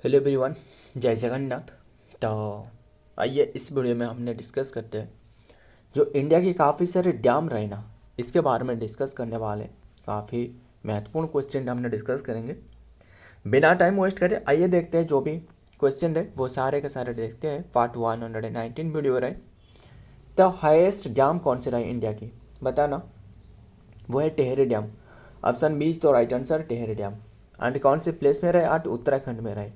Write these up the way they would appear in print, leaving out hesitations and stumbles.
Hello everyone, जय जगन्नाथ। तो आइए इस वीडियो में हमने डिस्कस करते हैं जो इंडिया के काफ़ी सारे डैम रहे ना, इसके बारे में डिस्कस करने वाले। काफ़ी महत्वपूर्ण क्वेश्चन हमने डिस्कस करेंगे। बिना टाइम वेस्ट करे आइए देखते हैं जो भी क्वेश्चन रहे वो सारे के सारे देखते हैं। पार्ट 119 वीडियो रहे। द हाईएस्ट डैम कौन से रहे इंडिया की, बताना। वो है टेहरी डैम। ऑप्शन बी तो right answer Tehri dam. And कौन से प्लेस में रहे? एंड उत्तराखंड में रहे।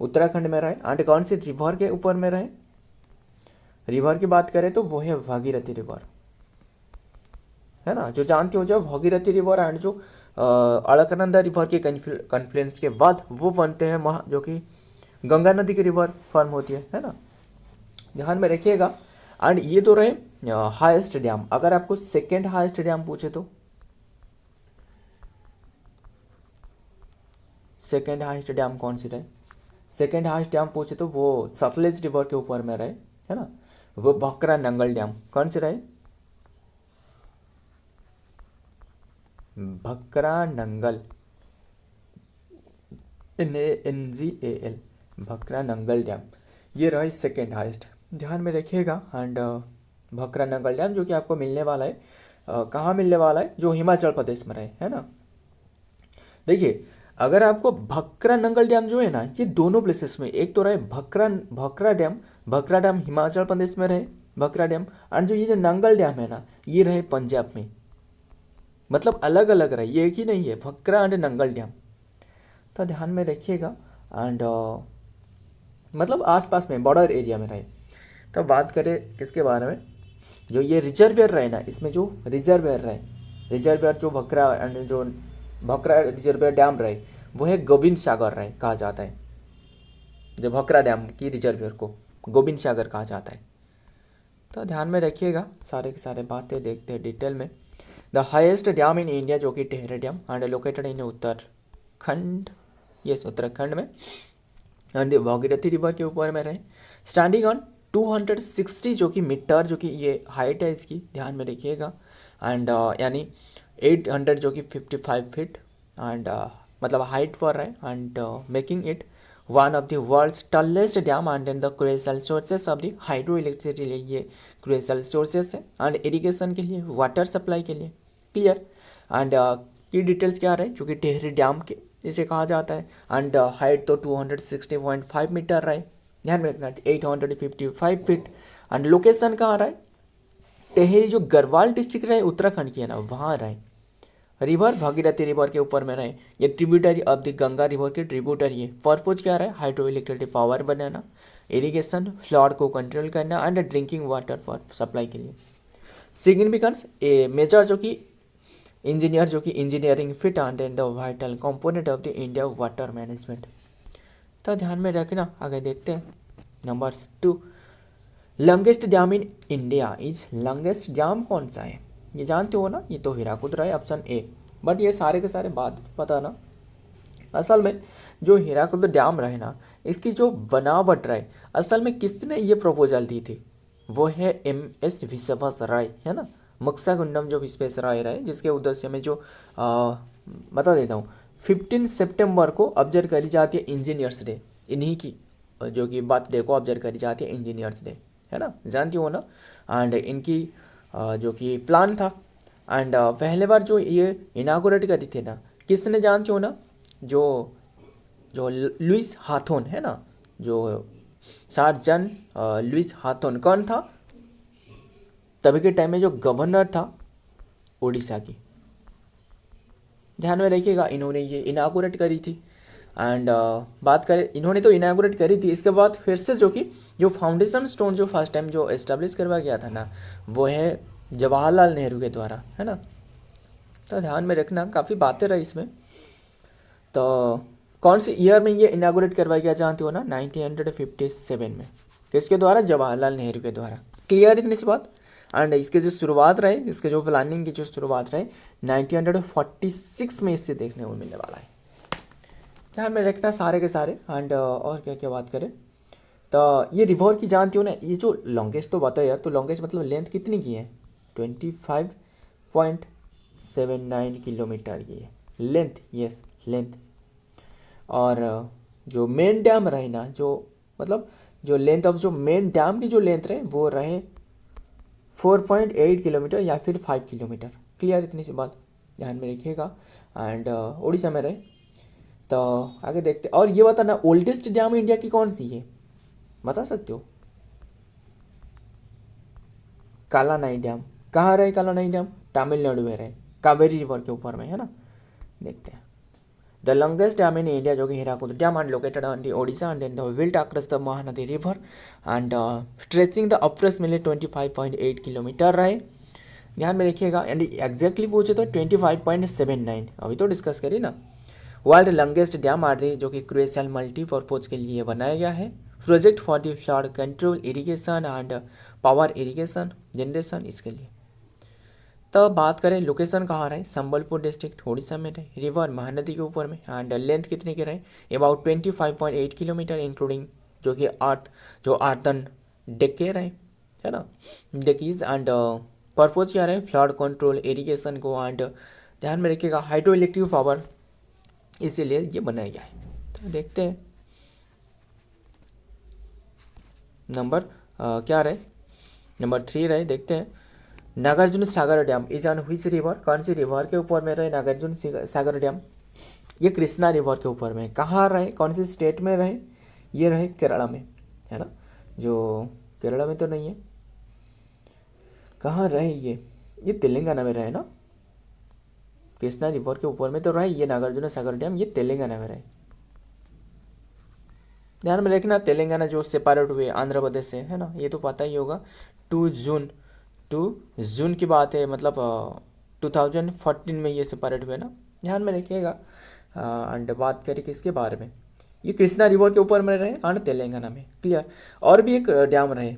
उत्तराखंड में रहे। एंड कौन सी रिवर के ऊपर में रहे? रिवर की बात करें तो वो है भागीरथी रिवर, है ना, जो जानते हो। जो भागीरथी रिवर एंड जो अलकनंदा रिवर के कन्फ्लुएंस के बाद वो बनते हैं महा, जो कि गंगा नदी की रिवर फॉर्म होती है ना। ध्यान में रखिएगा। एंड ये तो रहे हाईएस्ट डैम। अगर आपको सेकेंड हाईएस्ट डैम पूछे तो सेकेंड हाईएस्ट डैम कौन सी रहे? सेकेंड हाईएस्ट डैम पूछे तो वो सतलेज रिवर के ऊपर में रहे, है ना। वो भकरा नंगल डैम कौन से रहे? Bhakra Nangal, NANGAL, Bhakra Nangal dam. ये रहा सेकेंड हाईएस्ट। ध्यान में रखिएगा। एंड भकरा नंगल डैम जो कि आपको मिलने वाला है, कहाँ मिलने वाला है? जो हिमाचल प्रदेश में रहे, है ना। देखिए, अगर आपको भकरा नंगल डैम जो है ना, ये दोनों प्लेसेस में, एक तो रहे भकरा डैम हिमाचल प्रदेश में रहे भकरा डैम। एंड जो ये जो नंगल डैम है ना, ये रहे पंजाब में। मतलब अलग अलग रहे, ये एक ही नहीं है, भकरा एंड नंगल डैम। तो ध्यान में रखिएगा। एंड मतलब आसपास में बॉर्डर एरिया में रहे। तो बात करें किसके बारे में, जो ये रिजर्वियर रहे ना, इसमें जो रिजर्वियर रहे, रिजर्वियर जो भकरा एंड जो भकरा रिजर्वियर डैम रहे, वो है गोविंद सागर रहे कहा जाता है। जो भकरा डैम की रिजर्वियर को गोविंद सागर कहा जाता है। तो ध्यान में रखिएगा, सारे के सारे बातें देखते हैं डिटेल में। The highest dam in India जो कि Tehri dam and located in Uttarakhand, yes Uttarakhand में। एंड भागीरथी रिवर के ऊपर में रहे। स्टैंडिंग ऑन 260 जो कि मीटर, जो कि ये हाइट है इसकी, ध्यान में रखिएगा। एंड यानी 800 जो कि 55 फीट एंड मतलब हाइट पर है। And making it one of the world's tallest dam and in the crucial sources of the hydro electricity लिए ये क्रूशियल सोर्सेस है। एंड इरिगेशन के लिए, वाटर सप्लाई के लिए। क्लियर। एंड की डिटेल्स क्या रहे? जो कि टेहरी डैम के इसे कहा जाता है। एंड हाइट तो 260.5 मीटर रहे, ध्यान में रखना, 855 फीट। एंड लोकेशन कहाँ रहे? टेहरी जो गढ़वाल डिस्ट्रिक्ट रहे उत्तराखंड की है ना, वहाँ रहे। रिवर भागीरथी रिवर के ऊपर में रहे। ये tributary of the Ganga river की ट्रिब्यूटरी है। पर्पज क्या रहे? हाइड्रो इलेक्ट्रिसिटी पावर बनाना, इरिगेशन, फ्लड को कंट्रोल करना and drinking water for supply के लिए। सिग्निफिकेंस ए मेजर जो कि इंजीनियर, जो कि engineering fit and the vital component of the India water management. तो ध्यान में रखना। आगे देखते हैं। Number 2, longest dam in India is, longest dam कौन सा है? ये जानते हो ना, ये तो हीराकुद रहा है, ऑप्शन ए। बट ये सारे के सारे बात पता ना। असल में जो हीराकुद डैम रहे ना, इसकी जो बनावट रहे, असल में किसने ये प्रपोजल दी थी? वो है MS विश्वेश्वरराय, है ना। मक्सागुंडम जो विश्वेश्वरराय रहे, जिसके उद्देश्य में जो बता देता हूँ, 15 सितंबर को ऑब्जर्व करी जाती है इंजीनियर्स डे। इन्हीं की जो कि बर्थडे को ऑब्जर्व करी जाती है इंजीनियर्स डे, है ना, जानती हो ना। एंड इनकी जो कि प्लान था। एंड पहले बार जो ये इनागोरेट करी थी ना, किसने, जानते हो ना, जो जो लुइस हाथोन, है ना, जो सार्जन लुइस हाथोन कौन था? तभी के टाइम में जो गवर्नर था उड़ीसा की। ध्यान में रखिएगा, इन्होंने ये इनागोरेट करी थी। एंड बात करें, इन्होंने तो इनागोरेट करी थी, इसके बाद फिर से जो कि जो फाउंडेशन स्टोन जो फर्स्ट टाइम जो एस्टेब्लिश करवाया गया था ना, वो है जवाहरलाल नेहरू के द्वारा, है ना। तो ध्यान में रखना, काफ़ी बातें रही इसमें। तो कौन सी ईयर में ये इनागोरेट करवाया गया, जानते हो ना? 1957 में। किसके द्वारा? जवाहरलाल नेहरू के द्वारा। क्लियर इतनी सी बात। एंड इसके जो शुरुआत रहे, इसके जो प्लानिंग की जो शुरुआत रहे, 1946 में इससे देखने को मिलने वाला है। ध्यान में रखना सारे के सारे। एंड और क्या क्या बात करें, तो ये रिवर की जानती हो ना, ये जो लॉन्गेस्ट तो बताया, तो लॉन्गेस्ट मतलब लेंथ कितनी की है? 25.79 किलोमीटर की है लेंथ, यस लेंथ। और जो मेन डैम रहे ना, जो मतलब जो लेंथ ऑफ जो मेन डैम की जो लेंथ रहे वो रहे 4.8 किलोमीटर या फिर 5 किलोमीटर। क्लियर, इतनी सी बात ध्यान में रखिएगा। एंड उड़ीसा में रहे। तो आगे देखते, और ये बताना ओल्डेस्ट डैम इंडिया की कौन सी है, बता सकते हो? कालानाई डैम। कहाँ रहे कालानाई डैम? तमिलनाडु में रहे, कावेरी रिवर के ऊपर में, है ना। देखते हैं the longest dam in India जो कि Hirakud dam and located on the Odisha and the wilt across the Mahanadi river and stretching the approximately 25.8 kilometre रहे। ध्यान में रखिएगा। एंड एग्जैक्टली पूछे तो 25.79, अभी तो डिस्कस करिए ना। World longest dam are the जो कि क्रुशियल मल्टीपर्पज के लिए बनाया गया है। Project for the flood control irrigation and power irrigation generation, इसके लिए। तो बात करें लोकेशन कहाँ रहे, संबलपुर डिस्ट्रिक्ट उड़ीसा में रहे, रिवर महानदी के ऊपर में। एंड लेंथ कितने के रहे, अबाउट 25.8 किलोमीटर इंक्लूडिंग जो कि आर्थन डेक के रहे, है ना, डेकीज। एंड पर्पज क्या रहे, फ्लड कंट्रोल इरिगेशन को। एंड ध्यान में रखिएगा हाइड्रो इलेक्ट्रिक पावर, इसीलिए ये बनाया गया है। तो देखते हैं नंबर क्या रहे, नंबर 3 रहे। देखते हैं Nagarjuna Sagar dam is on which river, कौन सी रिवर के ऊपर में रहे नागार्जुन सागर डैम? ये कृष्णा रिवर के ऊपर में। कहाँ रहे, कौन सी स्टेट में रहे? ये रहे केरला में, है ना। जो केरला में तो नहीं है, कहाँ रहे ये तेलंगाना में रहे ना। कृष्णा रिवर के ऊपर में तो रहे ये नागार्जुन सागर डैम, ये तेलंगाना में रहे। ध्यान में रखना, तेलंगाना जो सेपरेट हुए आंध्र प्रदेश से, है ना, ये तो पता ही होगा। 2 जून की बात है, मतलब 2014 में ये सेपरेट हुए ना, ध्यान में रखिएगा। एंड बात करें किसके बारे में, ये कृष्णा रिवर के ऊपर में रहे एंड तेलंगाना में। क्लियर। और भी एक डैम रहे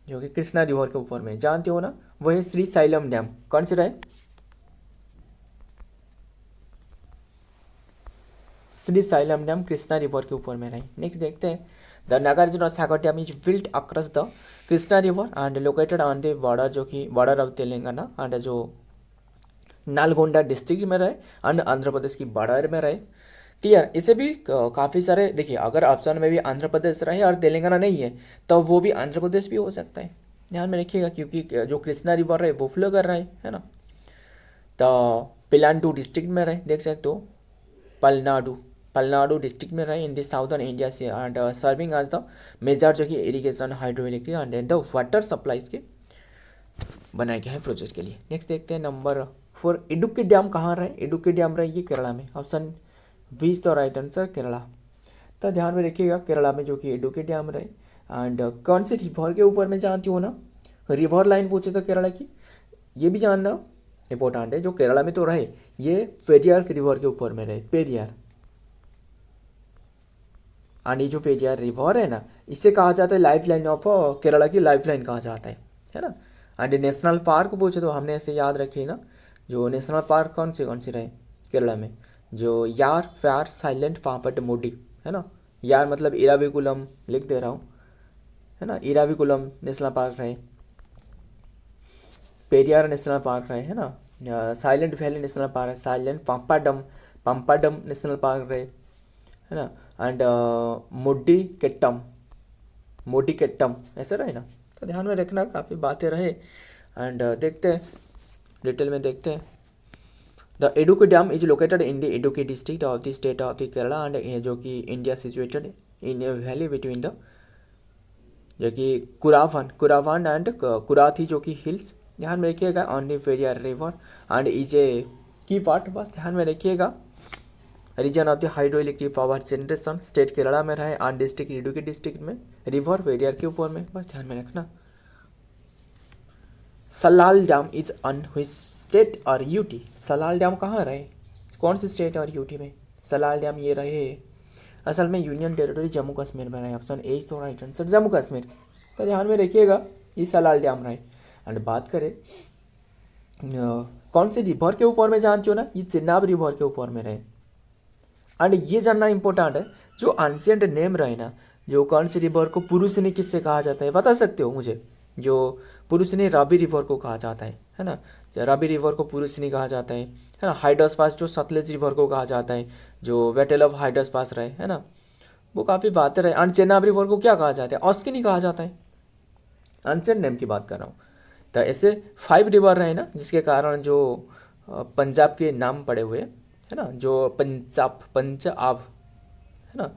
जो कि कृष्णा रिवर के ऊपर में, जानते हो ना, वो है श्री साइलम डैम। कौन से रहे? Srisailam dam Krishna river के ऊपर में रहे। नेक्स्ट देखते हैं the Nagarjuna Sagar dam is built across the Krishna river and located on the border, जो कि बॉर्डर ऑफ तेलंगाना एंड जो नालगोंडा डिस्ट्रिक्ट में रहे एंड आंध्र प्रदेश की बॉर्डर में रहे। क्लियर। इसे भी काफ़ी सारे, देखिए अगर ऑप्शन में भी आंध्र प्रदेश रहे और तेलंगाना नहीं है तो वो भी आंध्र प्रदेश भी हो सकता है, ध्यान में रखिएगा, क्योंकि जो कृष्णा रिवर रहे वो फ्लो कर रहे हैं, है ना। तो पिलांटू डिस्ट्रिक्ट में रहे, देख सकते हो, पलनाडु डिस्ट्रिक्ट में रहे इन द साउदर्न इंडिया से and serving as the major जो कि irrigation hydro electric and the water supplies के बनाया गया है प्रोजेक्ट के लिए। नेक्स्ट देखते हैं नंबर 4 इडुक्की डैम कहाँ रहे? इडुक्की डैम रहे ये केरला में, option B is the right answer, Kerala. तो ध्यान में रखिएगा केरला में जो कि इडुक्की डैम रहे। एंड कौन से रिवर के ऊपर में जानती हो ना, रिवर लाइन पूछे तो केरला की, ये भी जानना इंपॉर्टेंट है। जो केरला में तो रहे ये पेरियार रिवर के ऊपर में रहे, पेरियार। एंड ये जो पेरियार रिवर है ना, इसे कहा जाता है लाइफ लाइन ऑफ केरला की लाइफ लाइन कहा जाता है ना। एंड नेशनल पार्क पूछे तो हमने ऐसे याद रखी ना, जो नेशनल पार्क कौन से रहे केरला में, जो यार फ्यार साइलेंट पापट मोडी, है ना। यार मतलब इराविकुलम लिख दे रहा हूँ, है ना, इराविकुलम नेशनल पार्क रहे, पेरियार नेशनल पार्क रहे, है ना। साइलेंट वैली नेशनल पार्क है, साइलेंट पंपाडम नेशनल पार्क रहे, है ना। एंड मोडी केट्टम ऐसे रहे ना। तो ध्यान में रखना, काफ़ी बातें रहे। एंड देखते हैं डिटेल में, देखते हैं the Idukki dam is located in the Idukki district of the state of the Kerala and जो कि India situated in A valley between the जो कि कुरावान एंड कुराथी जो कि हिल्स। ध्यान में रखिएगा on the Periyar river and is a key part, बस ध्यान में रखिएगा। Region of the hydro electric power generation state Kerala में रहे एंड डिस्ट्रिक्ट इडुक्की डिस्ट्रिक्ट में, रिवर पेरियार के ऊपर में, बस ध्यान में रखना। Salal dam is on which state और यूटी? सलाल डैम कहाँ रहे, कौन सी स्टेट और यूटी में सलाल डैम ये रहे? असल में यूनियन टेरिटरी जम्मू कश्मीर में रहे, option A is the right answer, Jammu Kashmir. तो ध्यान में रखिएगा ये सलाल डैम रहे। एंड बात करें कौन से रिवर के ऊपर में जानते हो ना, ये चिनाब रिवर के ऊपर में रहे। एंड ये जानना इंपॉर्टेंट है, जो एंशिएंट नेम रहे ना, जो कौन से रिवर को पुरुषनी किससे कहा जाता है, बता सकते हो मुझे? जो पुरुषनी राबी रिवर को कहा जाता है ना, राबी रिवर को पुरुषनी कहा जाता है ना। हाइडोस्पास जो सतलज रिवर को कहा जाता है, जो बैटल ऑफ हाइडोस्पास रहे, है ना। वो काफ़ी बेहतर है। एंड चेनाब रिवर को क्या कहा जाता है, ऑस्किनी कहा जाता है। एंशियंट नेम की बात कर रहा हूँ। तो ऐसे 5 रिवर रहे ना, जिसके कारण जो पंजाब के नाम पड़े हुए है ना, जो पंजाब है ना।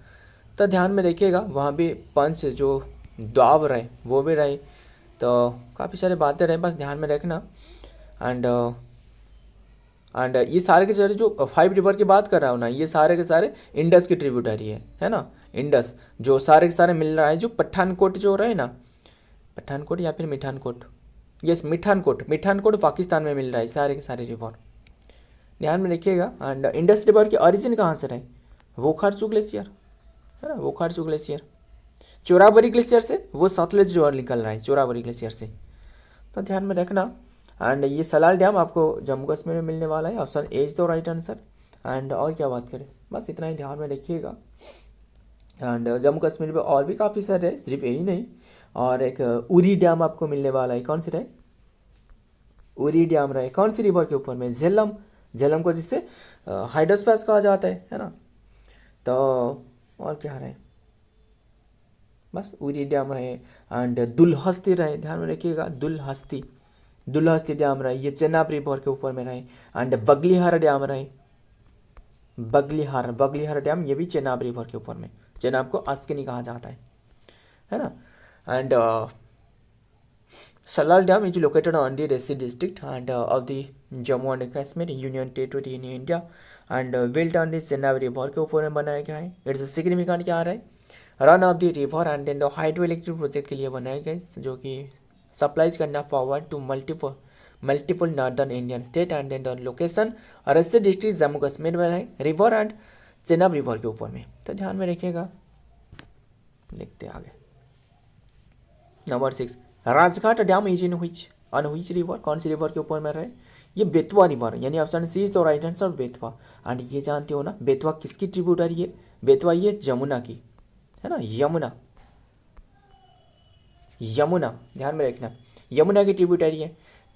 तो ध्यान में रखिएगा, वहाँ भी पंच जो द्वाब रहे वो भी रहे। तो काफ़ी सारे बातें रहे, बस ध्यान में रखना। एंड ये सारे के सारे जो 5 रिवर की बात कर रहा हूँ ना, ये सारे के सारे इंडस की ट्रिब्यूटरी है ना। इंडस जो सारे के सारे मिल रहा है, जो पठानकोट जो रहे ना, पठानकोट या फिर मिठानकोट, यस मिठानकोट पाकिस्तान में मिल रहा है सारे के सारे रिवर, ध्यान में रखिएगा। एंड इंडस रिवर की ओरिजिन कहाँ से रहे, वोखारचू ग्लेशियर है ना, वोखारचू ग्लेशियर। चोरावरी ग्लेशियर से वो सतलज रिवर निकल रहा है, चोरावरी ग्लेशियर से, तो ध्यान में रखना। एंड ये सलाल डैम आपको जम्मू कश्मीर में मिलने वाला है, option A is the right answer. And और क्या बात करें, बस इतना ही ध्यान में रखिएगा। एंड जम्मू कश्मीर में और भी काफ़ी सारे है, सिर्फ यही नहीं। और एक उरी डैम आपको मिलने वाला है, कौन सी रहे, उरी डैम रहे, कौन सी रिवर के ऊपर में, झेलम को जिससे हाइड्रोस्पेस कहा जाता है ना। तो और क्या रहे, बस उरी डैम रहे। एंड दुलहस्ती रहे, ध्यान में रखिएगा, दुलहस्ती डैम रहे, ये चेनाब रिवर के ऊपर में रहे। एंड बगलीहार डैम रहे, बगलीहार डैम, ये भी चेनाब रिवर के ऊपर में, चेनाब को आस्किनी कहा जाता है ना। And Salal dam is located on the Reasi district and of the Jammu and Kashmir union territory in India and built on the Chenab river के ऊपर में बनाया गया है। इट्स सिग्निफिकेंट क्या आ रहा है, run of the river and then hydro electric project के लिए बनाया गया है, जो कि सप्लाइज करना forward to multiple northern Indian state and then the location Reasi district Jammu Kashmir में है, रिवर एंड चेनाब रिवर के ऊपर में, तो ध्यान में रखिएगा। देखते आगे, number 6 Rajghat dam is in which river, कौन सी रिवर के ऊपर में रहे, ये बेतवा रिवर, यानी option C is the right answer, Betwa. And ये जानते हो ना, बेतवा किसकी ट्रिब्यूटरी है, बेतवा ये जमुना की है ना, यमुना ध्यान में रखना, यमुना की ट्रिब्यूटरी है,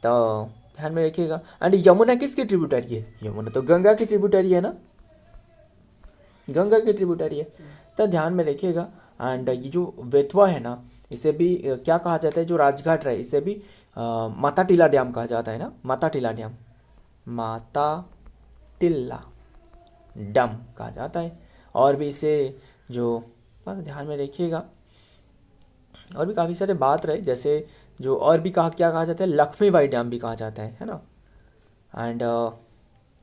तो ध्यान में रखिएगा। एंड यमुना किसकी ट्रिब्यूटरी है, यमुना तो गंगा की ट्रिब्यूटरी है ना, गंगा की ट्रिब्यूटरी है, तो ध्यान में रखिएगा। एंड ये जो बेतवा है ना, इसे भी क्या कहा जाता है, जो राजघाट रहे इसे भी माता टीला डैम कहा जाता है ना, माता टीला डैम कहा जाता है। और भी इसे जो, बस ध्यान में रखिएगा, और भी काफ़ी सारे बात रहे, जैसे जो और भी क्या कहा जाता है, लक्ष्मीबाई डैम भी कहा जाता है ना। एंड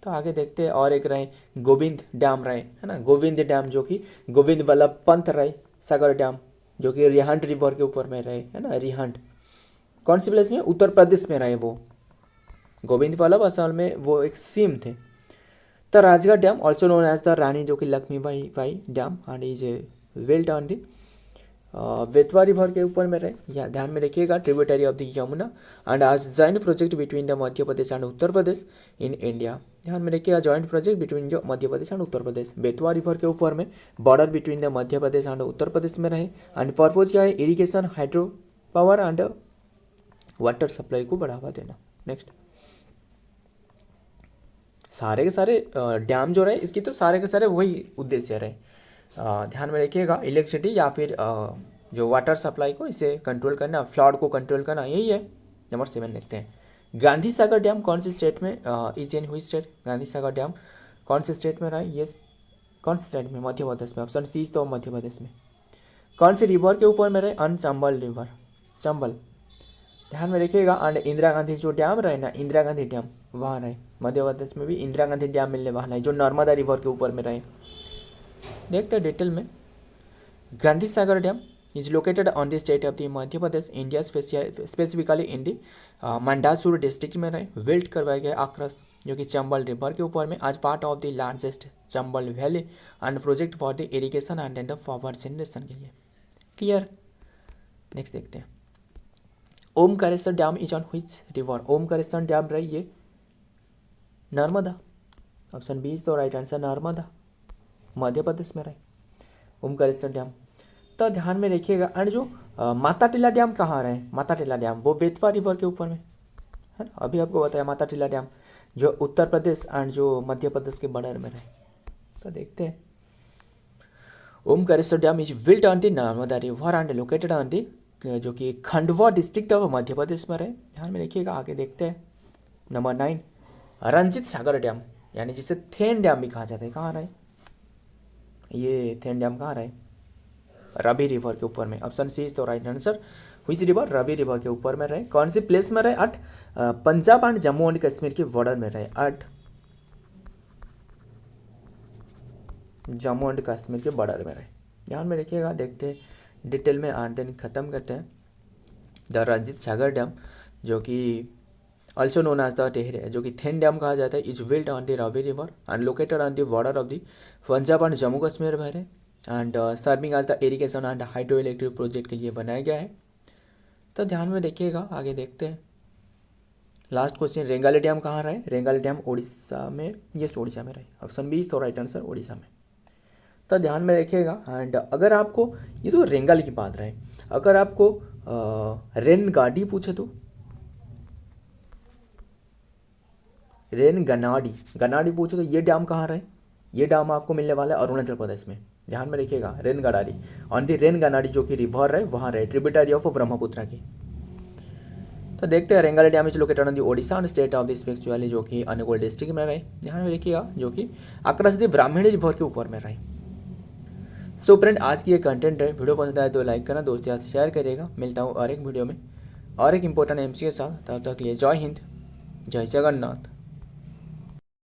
तो आगे देखते हैं, और एक रहे गोविंद डैम रहे है ना, गोविंद डैम जो कि गोविंद वल्लभ पंत रहे सागर डैम, जो कि रिहांड रिवर के ऊपर में रहे है ना, रिहांड कौन सी प्लेस में, उत्तर प्रदेश में रहे वो गोविंद वल्लभ, असल में वो एक सीम थे। तो Rajgarh dam also known as the Rani, जो कि Laxmibai dam and is built on the Betwa river के ऊपर में रहे, या ध्यान में रखिएगा, tributary of the Yamuna and आज joint project between the Madhya Pradesh and Uttar Pradesh in India, ध्यान में रखिएगा, जॉइंट प्रोजेक्ट बिटवीन जो मध्य प्रदेश एंड उत्तर प्रदेश, बेतवा रिवर के ऊपर में border between the Madhya Pradesh and Uttar प्रदेश में रहे। एंड पर्पज क्या है, irrigation, hydro power and water supply को बढ़ावा देना। नेक्स्ट, सारे के सारे डैम जो रहे इसकी तो सारे के सारे वही उद्देश्य रहे, ध्यान में रखिएगा, इलेक्ट्रिसिटी या फिर जो वाटर सप्लाई को इसे कंट्रोल करना, फ्लड को कंट्रोल करना, यही है। नंबर 7 देखते हैं, गांधी सागर डैम कौन से स्टेट में इज इन हुई स्टेट, गांधी सागर डैम कौन से स्टेट में रहा है, ये कौन से स्टेट में, मध्य प्रदेश में, ऑप्शन सी तो मध्य प्रदेश में। कौन सी रिवर के ऊपर में रहे, चंबल रिवर, चंबल, ध्यान में रखिएगा। एंड इंदिरा गांधी जो डैम रहे ना, इंदिरा गांधी डैम वहाँ रहे, मध्य प्रदेश में भी इंदिरा गांधी डैम मिलने वाला है, जो नर्मदा रिवर के ऊपर में रहे। देखते हैं डिटेल में, Gandhi Sagar dam is located on the state of the Madhya Pradesh India, specifically in the Mandsaur district में रहे, बिल्ट करवाया गया आक्रस, जो कि चंबल रिवर के ऊपर में, आज part of the largest Chambal valley and project for the irrigation and the forward generation के लिए। क्लियर, नेक्स्ट देखते हैं, Omkareshwar dam is on which river, Omkareshwar dam रही ये Narmada, option B is the right answer, Narmada, Madhya Pradesh में रहे ओमकारेश्वर डैम। तो ध्यान में रखिएगा। एंड जो माता टीला डैम कहाँ रहे, माता टीला डैम वो बेतवा रिवर के ऊपर में है ना, अभी आपको बताया माता टीला डैम जो उत्तर प्रदेश एंड जो मध्य प्रदेश के बॉर्डर में रहे। तो देखते हैं, Omkareshwar dam is built on the Narmada river and located on the, जो कि खंडवा डिस्ट्रिक्ट ऑफ मध्य प्रदेश में है। ध्यान में रखिएगा। आगे देखते हैं नंबर 9, रंजीत सागर डैम, यानी जिसे थेन डैम भी कहा जाता है, कहाँ रहा है ये थेन डैम? कहाँ रहा है? रवि रिवर के ऊपर में। ऑप्शन सी इज तो right answer. Which river? Ravi river के ऊपर में रहे। कौन सी प्लेस में रहे? At Punjab and Jammu and Kashmir के बॉर्डर में रहे। एट जम्मू एंड कश्मीर के बॉर्डर में रहे। ध्यान में रखिएगा। देखते हैं डिटेल में एंड देन खत्म करते हैं। द रंजीत सागर डैम, जो कि also known as the Tehri, जो कि थेन डैम कहा जाता है, is built on the Ravi river and located on the border of the Punjab and Jammu Kashmir में है and serving as the irrigation and hydro electric project के लिए बनाया गया है। तो ध्यान में रखिएगा। आगे देखते हैं लास्ट क्वेश्चन, रेंगाली डैम कहाँ रहे? रेंगाली डैम उड़ीसा में, यस उड़ीसा में रहे। ऑप्शन बी इज तो राइट आंसर, उड़ीसा में। तो ध्यान में रखिएगा। एंड अगर आपको, ये तो रेंगाली की बात रहे, अगर आपको रेनगाड़ी पूछे तो गनाडी पूछे तो ये डैम कहाँ रहे? ये डैम आपको मिलने वाला है अरुणाचल प्रदेश में। ध्यान में रखिएगा। रेनगनाडी ऑन दी रेनगनाडी, जो कि रिवर है वहाँ रहे, ट्रिब्यूटरी ऑफ ब्रह्मपुत्र की। तो देखते हैं Rengali dam is located on the Odisha and state of this actually, जो कि अनुगुल डिस्ट्रिक्ट में रहे। ध्यान में रखिएगा। जो कि अक्रॉस दी ब्राह्मणी रिवर के ऊपर में रहे। सो फ्रेंड, आज की ये कंटेंट है। वीडियो पसंद आए तो लाइक करना, दोस्तों यार शेयर करिएगा। मिलता हूँ और एक वीडियो में और एक इंपॉर्टेंट एमसी के साथ। तब तक लिए जय हिंद, जय जगन्नाथ।